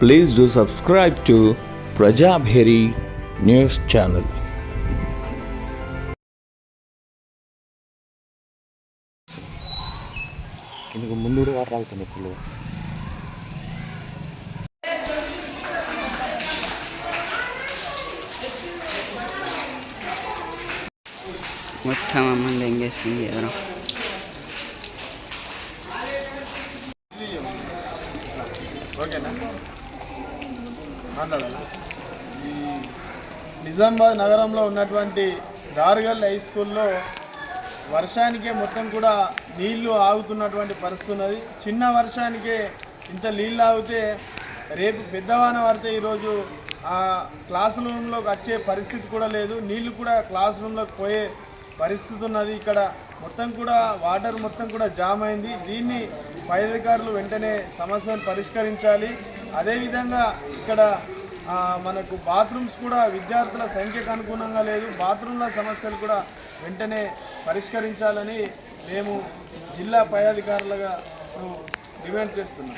Please do subscribe to Prajabheri News Channel. కిందకు ముందు కూడా వాటర్ ఆగుతుంది ఫుల్. మొత్తం అమ్మంది ఎంగేస్తుంది ఎదురు. ఈ నిజామాబాద్ నగరంలో ఉన్నటువంటి దార్గల్ హై స్కూల్లో వర్షానికే మొత్తం కూడా నీళ్లు ఆగుతున్నటువంటి పరిస్థితి ఉన్నది. చిన్న వర్షానికే ఇంత నీళ్ళు ఆగితే రేపు పెద్దవాన పడితే ఈరోజు ఆ క్లాస్ రూమ్లోకి వచ్చే పరిస్థితి కూడా లేదు. నీళ్లు కూడా క్లాస్ రూమ్లోకి పోయే పరిస్థితి ఉన్నది. ఇక్కడ మొత్తం కూడా వాటర్ మొత్తం కూడా జామ్ అయింది. దీన్ని పై అధికారులు వెంటనే సమస్యను పరిష్కరించాలి. అదేవిధంగా ఇక్కడ మనకు బాత్రూమ్స్ కూడా విద్యార్థుల సంఖ్యకు అనుగుణంగా లేదు. బాత్రూమ్ల సమస్యలు కూడా వెంటనే పరిష్కరించాలని మేము జిల్లా పై అధికారులుగా డిమాండ్ చేస్తున్నాం.